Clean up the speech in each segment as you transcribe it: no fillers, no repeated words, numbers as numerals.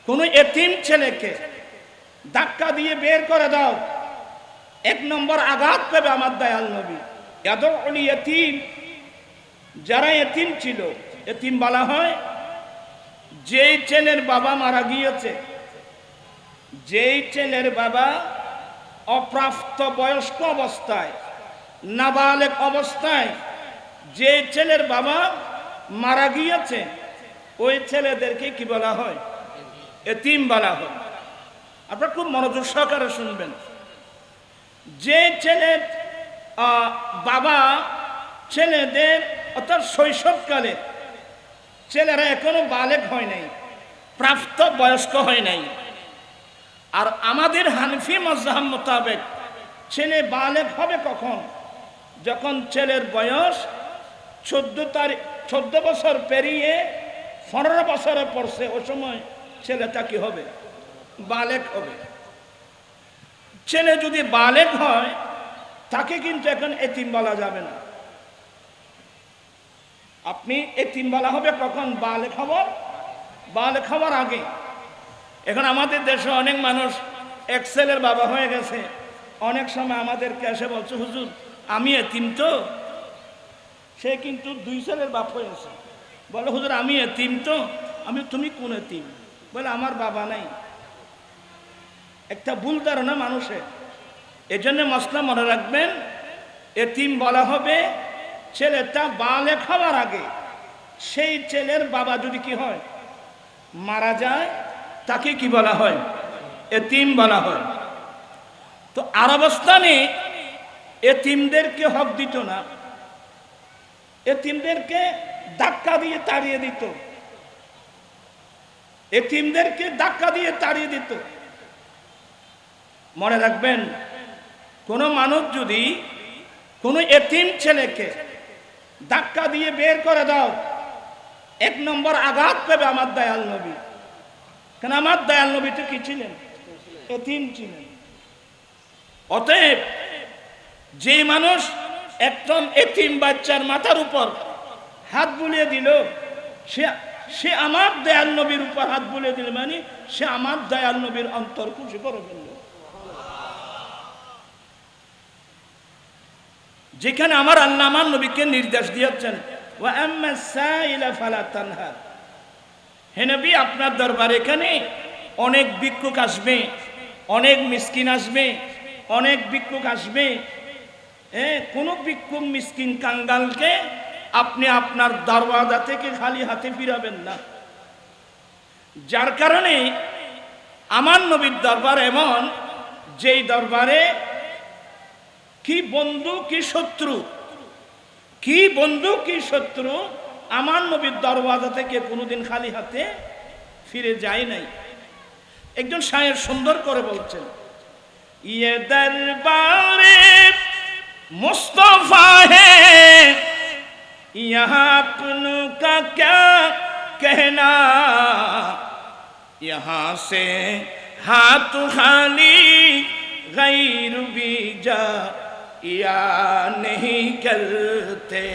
কোনো এতিম ছেলেকে ধাক্কা দিয়ে বের করে দাও, এক নম্বর আঘাত পাবে আমার দয়াল নবী। ইয়াদউল ইয়াতীম, যারা এতিম ছিল, এতিম বলা হয় যেই ছেলের বাবা মারা গিয়েছে, যেই ছেলের বাবা অপ্রাপ্ত বয়স্ক অবস্থায়, নাবালেগ অবস্থায় যে ছেলের বাবা মারা গিয়েছে, ওই ছেলেদেরকে কি বলা হয়? এতিম বলা হয়। আপনারা খুব মনোযোগ সহকারে শুনবেন। যে ছেলের বাবা ছেলেদের অর্থাৎ শৈশবকালে ছেলেরা এখনো বালেগ হয় নাই, প্রাপ্ত বয়স্ক হয় নাই, আর আমাদের হানফি মাযহাব মোতাবেক ছেলে বালেগ হবে কখন? যখন ছেলের বয়স 14 বছর পেরিয়ে 15 বছরে পড়ছে, ওই সময় ছেলেটা কি হবে? বালেগ হবে। ছেলে যদি বালেগ হয় তাকে কিন্তু এখন এতিম বলা যাবে না। আপনি এতিম বলা হবে কখন? বালেগ হওয়ার আগে। এখন আমাদের দেশে অনেক মানুষ এক ছেলের বাবা হয়ে গেছে, অনেক সময় আমাদেরকে এসে বলছে, হুজুর আমি এতিম তো। সে কিন্তু 2 ছেলের বাপ হয়েছে। বলে, হুজুর আমি এতিম তো। তুমি কোন এতিম? বলে, আমার বাবা নাই। একটা ভুল ধারণা মানুষের। এজন্য মশলা মনে রাখবেন, এতিম বলা হবে ছেলেটা বালেগ হওয়ার আগে। সেই ছেলের বাবা যদি কি হয়? মারা যায়, তাকে কি বলা হয়? এতিম বলা হয়। তো আরবস্থানে এতিমদেরকে হক দিত না, এতিমদেরকে ধাক্কা দিয়ে তাড়িয়ে দিত, এতিমদেরকে ধাক্কা দিয়ে তাড়িয়ে দিত। মনে রাখবেন, কোনো মানুষ যদি কোনো এতিম ছেলেকে ধাক্কা দিয়ে বের করে দাও, এক নম্বর আঘাত পাবে আমার দয়াল নবী। কেন আমার দয়াল নবী তো কি ছিলেন? এতিম ছিলেন। অতএব যে মানুষ একদম এতিম বাচ্চার মাথার উপর হাত বুলিয়ে দিল, সে আমার দয়াল নবীর উপর হাত বুলিয়ে দিল, মানে সে আমার দয়াল নবীর অন্তর খুশি করে ফেলল। যেখানে আমার আল্লাহ আমার নবীকে নির্দেশ দিয়েছেন, ওয়া আম্মা সাইলা ফালা তানহার, হে নবী আপনার দরবারে এখানে অনেক ভিক্ষুক আসবে, অনেক মিসকিন আসবে, অনেক ভিক্ষুক আসবে। কোন ভিক্ষুক মিসকিন কাঙ্গালকে আপনি আপনার দরওয়াজা থেকে খালি হাতে ফিরাবেন না। যার কারণে আমার নবীর দরবার এমন, যেই দরবারে কি বন্ধু কি শত্রু, কি বন্ধু কি শত্রু আমার নবীর দরওয়াজা থেকে কোনোদিন খালি হাতে ফিরে যায় নাই। একজন শায়ের সুন্দর করে বলছেন, ইয়ে দরবারে মুস্তফা হে ইহাঁ আপনু কা ক্যা कहना, यहाँ से हाथ खाली गैर भी जा या नहीं करते।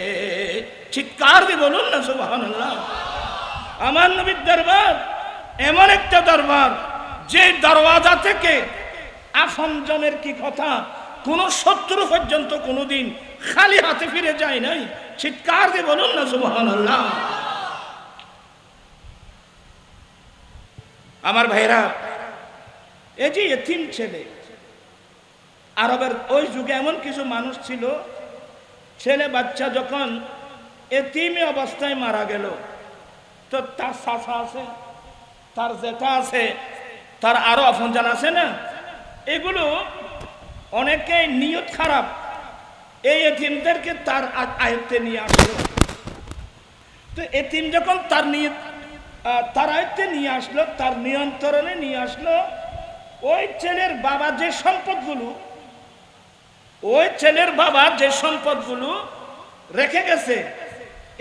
চিৎকার দিয়ে বলুন না সুবহানাল্লাহ। আমার নবীর দরবার এমন একটা দরবার, যে দরওয়াজা থেকে আপনজনের কি কথা, কোন শত্রু পর্যন্ত কোনোদিন খালি হাতে ফিরে যায় নাই। চিৎকার দিয়ে বলুন না সুবহানাল্লাহ। আমার ভাইরা, এই যে এতিম ছেলে, আরবের ওই যুগে এমন কিছু মানুষ ছিল, ছেলে বাচ্চা যখন এতিমে অবস্থায় মারা গেল, তো তার চাচা আছে, তার জেঠা আছে, তার আরো আপনজন আছে না, এগুলো অনেকে নিয়ত খারাপ, এই এতিমদেরকে তার আয়ত্তে নিয়ে আসলো। তো এতিম যখন তার আয়ত্তে নিয়ে আসলো, তার নিয়ন্ত্রণে নিয়ে আসলো, ওই ছেলের বাবা যে সম্পদগুলো, ওই ছেলের বাবা যে সম্পদগুলো রেখে গেছে,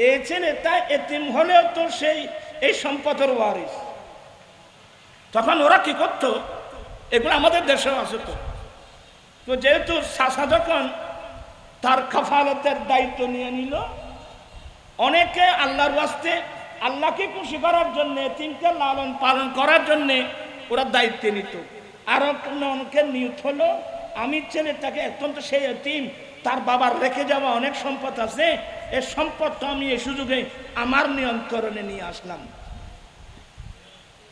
এই ছেলেটা এতিম হলেও তো সেই এই সম্পদের ওয়ারিস। তখন ওরা কি করতো, এগুলো আমাদের দেশেও আছে। তো যেহেতু চাচা যখন তার কাফালতের দায়িত্ব নিয়ে নিল, অনেকে আল্লাহর ওয়াস্তে আল্লাহকে খুশি করার জন্য, এতিমকে লালন পালন করার জন্য ওরা দায়িত্ব নিত। আর অনেকের নিয়ত হলো, আমি ছেলেটাকে অত্যন্ত সেই এতিম, তার বাবার রেখে যাওয়া অনেক সম্পদ আছে, এই সম্পদটা আমি এই সুযোগে আমার নিয়ন্ত্রণে নিয়ে আসলাম।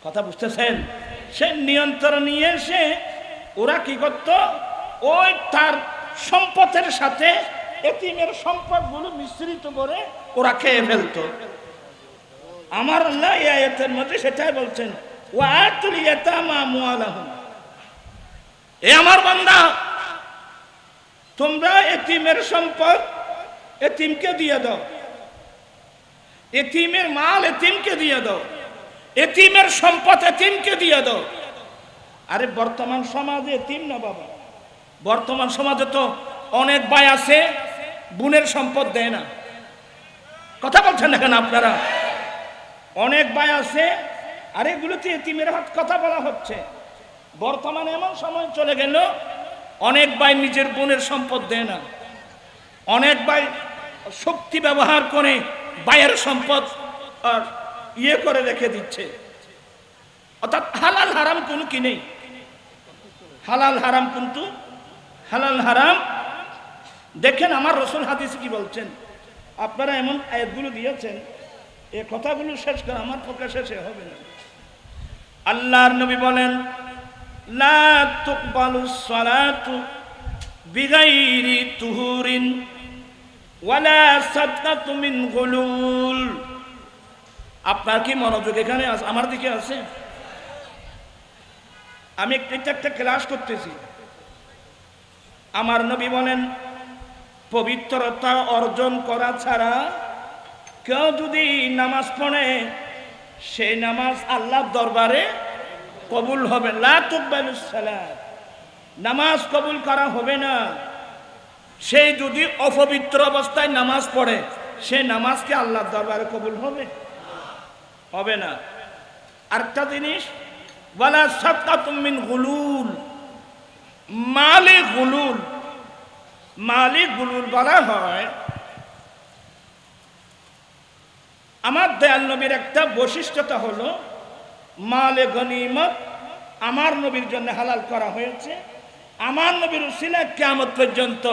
কথা বুঝতেছেন? সে নিয়ন্ত্রণ নিয়ে এসে ওরা কি করত, ওই তার সম্পদের সাথে এতিমের সম্পদগুলো মিশ্রিত করে ওরা খেয়ে ফেলতো। আমার আল্লাহ এই আয়াতের মধ্যে সেটাই বলছেন, ওয়াতুল ইয়াতামা আমওয়ালাহুম, এ আমার বান্দা, তোমরা এতিমের সম্পদ এতিমকে দিয়ে দাও, এতিমের মাল এতিমকে দিয়ে দাও, এতিমের সম্পদ এতিমকে দিয়ে দাও। আরে বর্তমান সমাজে এতিম না বাবা, বর্তমান সমাজে তো অনেক ভাই আছে বোনের সম্পদ দেয় না। কথা বলছেন না কেন আপনারা? অনেক ভাই আছে, আর এগুলোতে এতিমের হাত কথা বলা হচ্ছে। বর্তমানে এমন সময় চলে গেল, অনেক ভাই নিজের বোনের সম্পদ দেয় না, অনেক ভাই শক্তি ব্যবহার করে ভাইয়ের সম্পদ ইয়ে করে রেখে দিচ্ছে। অর্থাৎ হালাল হারাম কোনো কি নেই, হালাল হারাম কিন্তু হালাল হারাম। দেখেন আমার রাসূল হাদিসে কি বলছেন, আপনারা এমন আয়াতগুলো দিয়েছেন, এই কথাগুলো শেষ করে আমার পক্ষে শেষে হবে না। আল্লাহর নবী বলেন, লা তুকবালুস সালাতু বিগাইরি তুহুরিন ওয়ালা সাদকাতু মিন গুলুল। আপনার কি মনোযোগ এখানে আছে? আমার দিকে আছে? আমি একটা ক্লাস করতেছি। আমার নবী বলেন, পবিত্রতা অর্জন করা ছাড়া কেউ যদি নামাজ পড়ে, সেই নামাজ আল্লাহর দরবারে কবুল হবে। লা তুকবালুস সালাত, নামাজ কবুল করা হবে না। সেই যদি অপবিত্র অবস্থায় নামাজ পড়ে, সেই নামাজকে আল্লাহর দরবারে কবুল হবে? হবে না। আরেকটা জিনিস, ওয়ালা সাদকাতুম মিন গুলুল, মালে গুলুল, মালে গুলুল বলা হয়। আমার দয়াল নবীর একটা বৈশিষ্ট্যতা হলো, মালে গনিমত আমার নবীর জন্য হালাল করা হয়েছে। আমার নবীর উসিলায় কিয়ামত পর্যন্ত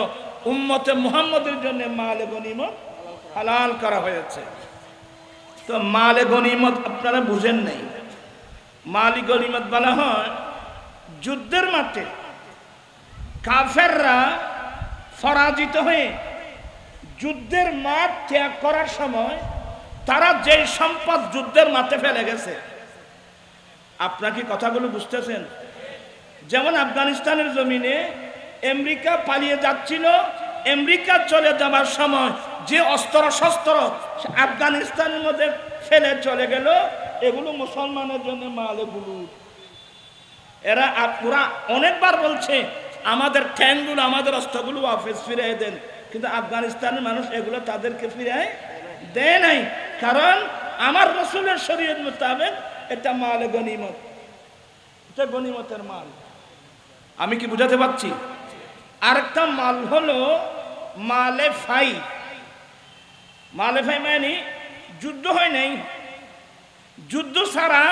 উম্মতে মুহাম্মদের জন্য মালে গনিমত হালাল করা হয়েছে। তো মালে গনিমত আপনারা বুঝেন নাই। মালি গনিমত বলা হয় যুদ্ধের মাঠে কাফেররা পরাজিত হয়ে যুদ্ধের মাঠ ত্যাগ করার সময় তারা যে সম্পদ যুদ্ধের মাঠে ফেলে গেছে। আপনারা কি কথাগুলো বুঝতেছেন? যেমন আফগানিস্তানের জমিনে আমেরিকা পালিয়ে যাচ্ছিল, আমেরিকা চলে যাবার সময় যে অস্ত্র শস্ত্র আফগানিস্তানের মধ্যে ফেলে চলে গেল, এগুলো মুসলমানের জন্য মালে গুলুল। এরা পুরা অনেকবার বলছে আমাদের ঠ্যাংগুলো, আমাদের অস্ত্রগুলো ওয়াপস ফিরিয়ে দেন, কিন্তু আফগানিস্তানের মানুষ এগুলো তাদেরকে ফিরিয়ে দেয় নাই। কারণ আমার রাসূলের শরীয়ত মোতাবেক এটা মালে গনিমত, এটা গনিমতের মাল। আমি কি বুঝাতে পারছি? আরেকটা মাল হলো মালে ফাই। মালে ফাই মানে যুদ্ধ হয় নাই, যুদ্ধ ছাড়া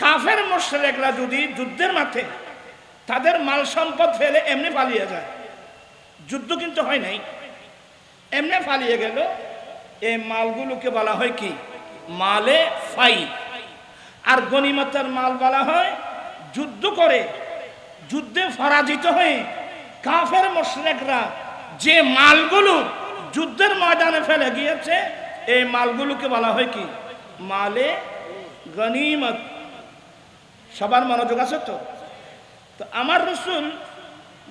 কাফের মুশরিকরা যদি যুদ্ধের মাঠে তাদের মাল সম্পদ ফেলে এমনি পালিয়ে যায়, যুদ্ধ কিন্তু হয় নাই, এমনি পালিয়ে গেল, এই মালগুলোকে বলা হয় কি? মালে ফাই। আর গনিমতের মাল বলা হয় যুদ্ধ করে, যুদ্ধে পরাজিত হয়ে কাফের মুশরিকরা যে মালগুলো যুদ্ধের ময়দানে ফেলে গিয়েছে, এই মালগুলোকে বলা হয় কি? মালে গনিমত। সবার মনোযোগ আছে তো? তো আমার রাসূল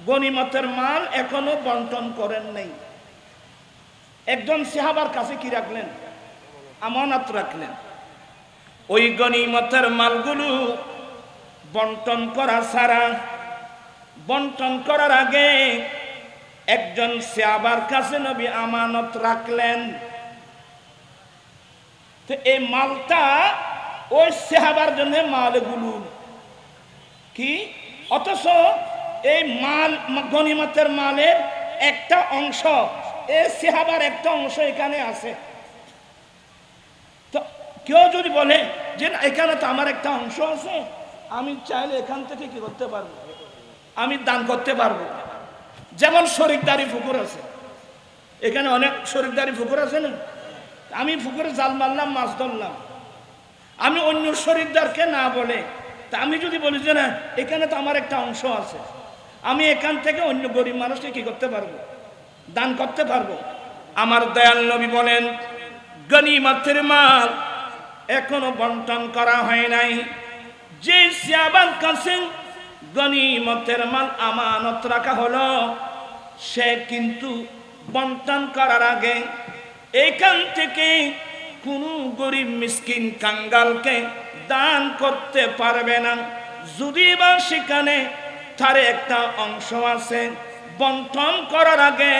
গনিমতের মাল এখনো বন্টন করেন নাই। একজন সাহাবার কাছে কি রাখলেন? আমানত রাখলেন। ওই গনিমতের মালগুলো বন্টন করা ছাড়া, বন্টন করার আগে একজন সাহাবার কাছে নবী আমানত রাখলেন। তো এই মালটা ওই সাহাবার জন্য মালে গুলুল কি? অথচ এই মাল গনিমতের মালের একটা অংশ, এই সাহাবার একটা অংশ এখানে আছে। তো কেউ যদি বলে যে এখানে তো আমার একটা অংশ আছে, আমি চাইলে এখান থেকে কি করতে পারবো, আমি দান করতে পারবো। যেমন শরিকদারি পুকুর আছে, এখানে অনেক শরিকদারি পুকুর আছে না, আমি পুকুরে জাল মারলাম, মাছ ধরলাম, আমি অন্য শরিকদারকে না বলে তা আমি যদি বলি যে না এখানে তো আমার একটা অংশ আছে, আমি এখান থেকে অন্য গরিব মানুষকে কি করতে পারবো, দান করতে পারবো। আমার দয়াল নবী বলেন গনিমতের মাল এখনো বন্টন করা হয় নাই। যে সাহাবার কাছে গনিমতের মাল আমানত রাখা হলো, সে কিন্তু বন্টন করার আগে এখান থেকে কোনো গরিব মিসকিন কাঙ্গালকে দান করতে পারবে না। যদি বা সেখানে তার একটা অংশ আছে, বন্টন করার আগে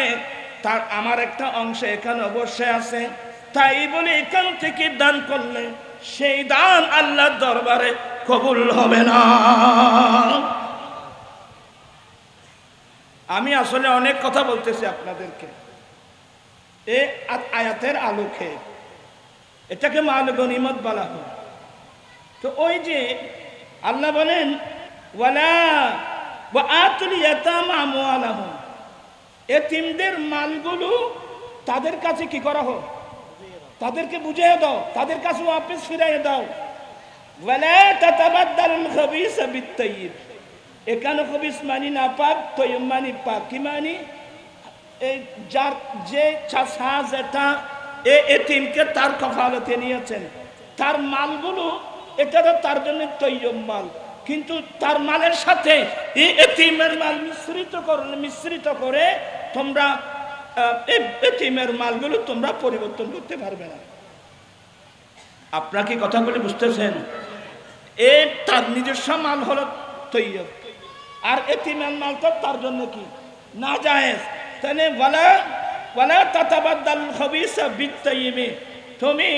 তার আমার একটা অংশ এখানে অবশ্যই আছে, তাই বলে এখান থেকে দান করলে সেই দান আল্লাহর দরবারে কবুল হবে না। আমি আসলে অনেক কথা বলতেছি আপনাদেরকে এই আয়াতের আলোকে, এটাকে মাল গনিমত বলা হয়। তো ওই যে আল্লাহ বলেন ওয়ালা ওয়া আতুল ইয়াতামা আমওয়ালাহুম, এতিমদের মালগুলো তাদের কাছে কি করা হোক, তাদেরকে বুঝিয়ে দাও, তাদের কাছে ওয়াপস ফিরিয়ে দাও। ওয়ালা তাতাবাদদালুল খাবিসা বিত-তাইয়্যিব, এখানে খবিস মানি না পাক, তৈয়ব মানি পাক। কি মানি? এই যার যে চাষা যেটা এতিমকে তার কফালতে নিয়েছেন, তার মালগুলো এটা তো তার জন্য তৈয়ব মাল, কিন্তু তার মালের সাথে এই এতিমের মাল মিশ্রিত করে তোমরা এতিমের মালগুলো তোমরা পরিবর্তন করতে পারবে না। আপনারা কি কথা বলে বুঝতেছেন? এ তার নিজস্ব মাল হলো তৈয়ব, আর এতিমের মাল তো তার জন্য কি না জায়েজ। তাহলে ওয়ালা তাতাবাদদালুল খাবিসা বিত-তাইয়্যিব, তুমি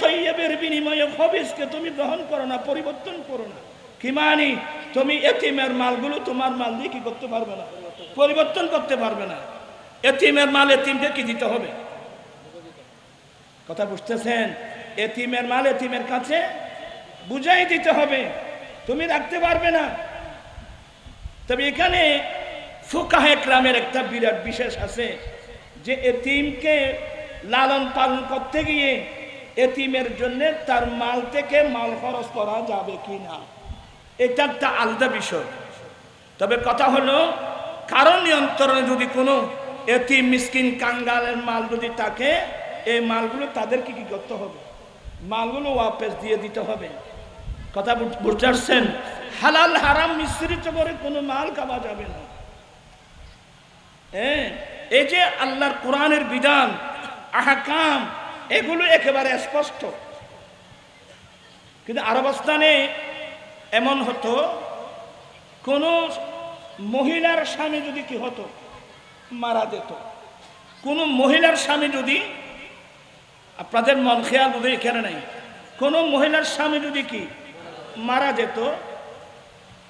তৈয়বের বিনিময়ে খবিসকে তুমি গ্রহণ করো না, পরিবর্তন করো না। কি মানি? তুমি এতিমের মালগুলো তোমার মাল দিয়ে কি করতে পারবে না, পরিবর্তন করতে পারবে না। এতিমের মাল এতিমকে কি দিতে হবে? কথা বুঝতেছেন? এতিমের মাল এতিমের কাছে বুঝাই দিতে হবে, তুমি রাখতে পারবে না। তবে এখানে ফুকাহে কেরামের একটা বিরাট বিশেষ আছে যে এতিমকে লালন পালন করতে গিয়ে এতিমের জন্য তার মাল থেকে মাল খরচ করা যাবে কি না, এটা একটা আলাদা বিষয়। তবে কথা হলো কারণ নিয়ন্ত্রণে যদি কোনো এতিম মিসকিন কাঙ্গালের মাল যদি থাকে, এই মালগুলো তাদেরকে কি করতে হবে, মালগুলো ওয়াপস দিয়ে দিতে হবে। কথা বুঝতে পারছেন? হালাল হারাম মিশ্রিত করে কোনো মাল খাওয়া যাবে না। এই যে আল্লাহর কোরআনের বিধান আহকাম, এগুলো একেবারে স্পষ্ট। কিন্তু আরবস্থানে এমন হতো, কোন মহিলার স্বামী যদি কি হতো, মারা যেত, কোন মহিলার স্বামী যদি, আপনাদের মন খেয়াল বুঝে এখানে নাই, কোন মহিলার স্বামী যদি কি মারা যেত,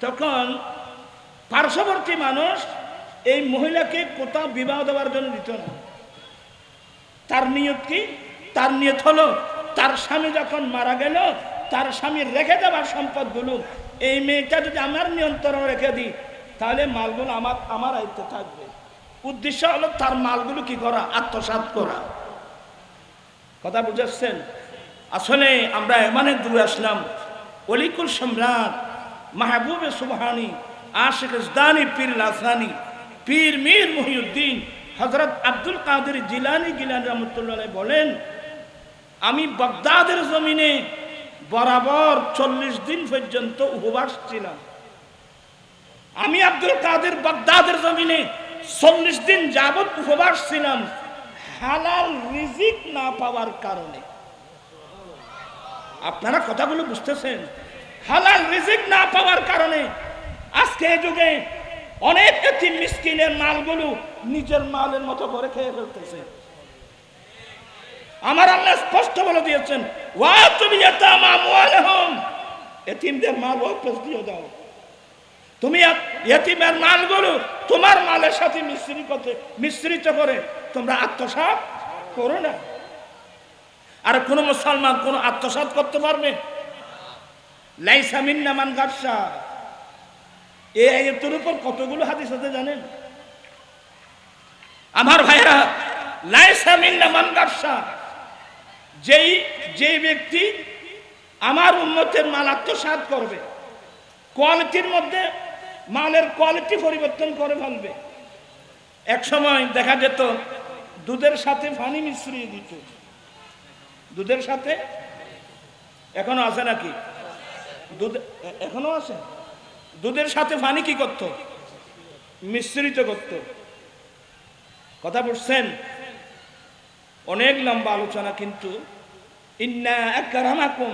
তখন পার্শ্ববর্তী মানুষ এই মহিলাকে কোথাও বিবাহ দেওয়ার জন্য দিত না। তার নিয়ত কি? তার নিয়ত হলো তার স্বামী যখন মারা গেল, তার স্বামীর রেখে দেওয়ার সম্পদগুলো এই মেয়েটা যদি আমার নিয়ন্ত্রণে রেখে দিই, তাহলে মালগুলো আমার আয়ত্তে থাকবে। উদ্দেশ্য হলো তার মালগুলো কি করা, আত্মসাৎ করা। কথা বুঝাচ্ছেন? আসলে আমরা এমন দূরে আসলাম, অলিকুল সম্রাট মাহবুবে সুবহানি আশিক ইজদানি পীর লাসানি পীর মীর মুহিউদ্দিন হযরত আব্দুল কাদের জিলানী রহমাতুল্লাহ আলাইহি বলেন, আমি বাগদাদের জমিনে বরাবর 40 দিন পর্যন্ত উপবাস ছিলাম। আমি আব্দুল কাদের বাগদাদের জমিনে 40 দিন যাবত উপবাস ছিলাম হালাল রিজিক না পাওয়ার কারণে। আপনারা কথাগুলো বুঝতেছেন? হালাল রিজিক না পাওয়ার কারণে আজকে এই যুগে অনেক এতিম মিসকিনের মালগুলো নিজের মালের মতো করে খেয়ে ফেলতেছে। আমার আল্লাহ স্পষ্ট বলে দিয়েছেন, ওয়াতুল ইয়াতামা আমওয়ালাহুম, এতিমদের মাল ওয়াপস দিয়ে দাও। তুমি এতিমের মালগুলো তোমার মালের সাথে মিশ্রিত করে তোমরা আত্মসাৎ করো না। আর কোন মুসলমান কোন আত্মসাৎ করতে পারবে? লাইসা মিন্না মান গাসসা, এই আয়াতের উপর কতগুলো হাদিস আছে জানেন আমার ভাইরা? লাইসা মিন্না মান গাসসা, যেই ব্যক্তি আমার উম্মতের মাল আত্মসাৎ করবে, কোয়ালিটির মধ্যে মালের কোয়ালিটি পরিবর্তন করে ফেলবে। এক সময় দেখা যেত দুধের সাথে পানি মিশ্রিয়ে দিত, দুধের সাথে, এখনো আছে নাকি? দুধ এখনো আছে। দুধের সাথে পানি কি করত? মিশ্রিত করত। কথা বুঝছেন? অনেক লম্বা আলোচনা, কিন্তু ইন্না আকরামাকুম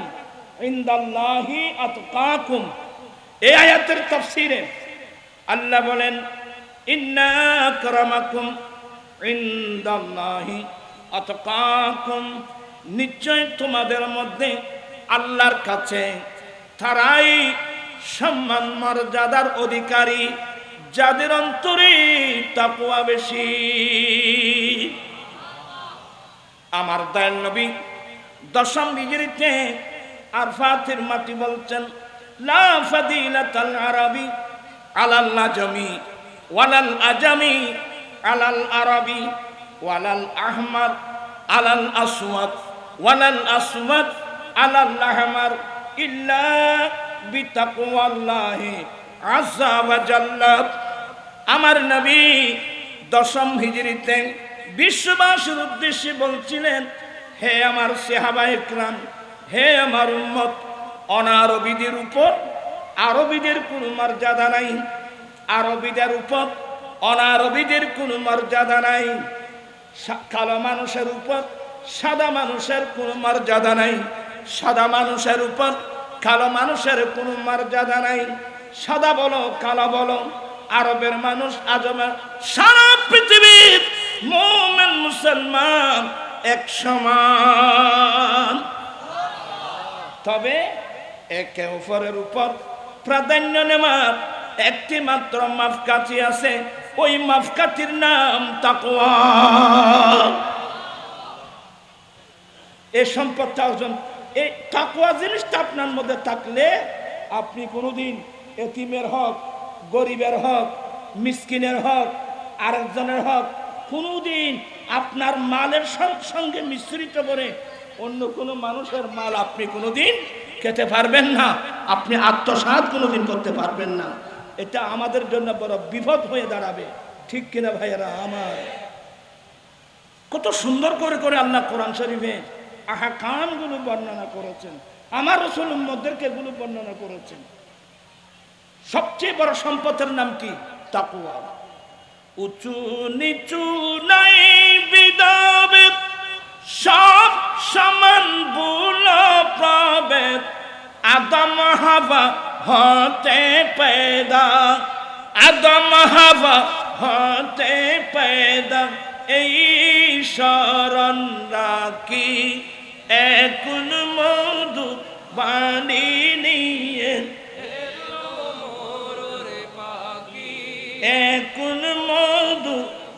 ইনদাল্লাহি আতকাকুম, এই আয়াতের তাফসীরে আল্লাহ বলেন ইন্না আকরামাকুম ইনদাল্লাহি আতকাকুম, নিশ্চয় তোমাদের মধ্যে আল্লাহর কাছে তারাই সম্মান মর্যাদার অধিকারী যাদের অন্তরে তাকওয়া বেশি। আমার দয়াল নবী দশম হিজরিতে আরফাতের মাটি বলছেন লা ফাদিলাতাল আরাবি আলাল আজমি ওয়ালাল আজমি আলাল আরাবি ওয়ালাল আহমার আলাল আসওয়াদ ওয়ালাল আসওয়াদ আলাল আহমার ইল্লা বিতাকওয়াল্লাহি আযজা ওয়া জাল্লা। আমার নবী দশম হিজরিতে বিশ্ববাসীর উদ্দেশ্যে বলছিলেন, হে আমার সাহাবায়ে কেরাম, হে আমার উম্মত, অনারবীদের উপর আরবীদের কোনো মর্যাদা নাই, আরবীদের উপর অনারবীদের কোনো মর্যাদা নাই, কালো মানুষের উপর সাদা মানুষের কোনো মর্যাদা নাই, সাদা মানুষের উপর কালো মানুষের কোনো মর্যাদা নাই। সাদা বলো কালো বলো, আরবের মানুষ আজমের, সারা পৃথিবীর মুমিন মুসলমান এক সমান। তবে একে অপরের উপর প্রাধান্য নেওয়ার একটি মাত্র মাপকাঠি আছে, ওই মাপকাঠির নাম তাকওয়া। এই সম্পদটা অর্জন, এই তাকওয়া জিনিসটা আপনার মধ্যে থাকলে আপনি কোনোদিন এতিমের হক, গরিবের হক, মিসকিনের হক, আরেকজনের হক কোনোদিন আপনার মালের সঙ্গে মিশ্রিত করে অন্য কোনো মানুষের মাল আপনি কোনোদিন খেতে পারবেন না, আপনি আত্মসাৎ কোনোদিন করতে পারবেন না। এটা আমাদের জন্য বড় বিপদ হয়ে দাঁড়াবে, ঠিক কিনা ভাইয়েরা আমার? কত সুন্দর করে করে আল্লাহ কোরআন শরীফে আহকামগুলো বর্ণনা করেছেন, আমার রাসূল উম্মতদেরকে এগুলো বর্ণনা করেছেন। সবচেয়ে বড় সম্পদের নাম কি? তাকওয়া। উঁচু নিচু নাই বিদাবেদ, সব সমান ভুল প্রভেদ, আদম হাওয়া হতে পয়দা, আদম হাওয়া হতে পয়দা, এই শরণ রাখি এখন মধু বাণী নিয়ে, এখন মধু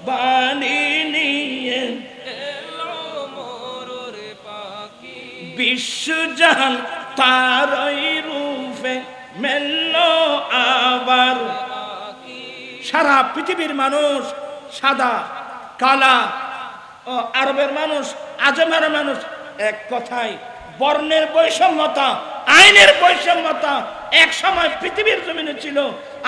বাণী নিয়ে বিশ্বজাহান তারই রূপে মেলল আবার। সারা পৃথিবীর মানুষ সাদা কালা, আরবের মানুষ আজমের মানুষ, এক কথায় বর্ণের বৈষম্যতা, আইনের বৈষম্যতা এক সময় পৃথিবীর জমিনে ছিল।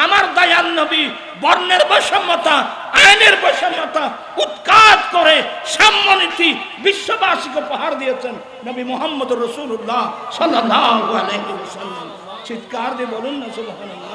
আমার দয়াল নবী বর্ণের বৈষম্যতা, আইনের বৈষম্যতা উৎখাত করে সাম্যনীতি বিশ্ববাসীকে উপহার দিয়েছেন নবী মুহাম্মদ রাসূলুল্লাহ সাল্লাল্লাহু আলাইহি ওয়াসাল্লাম। চিৎকার দিয়ে বলুন না সুবহানাল্লাহ।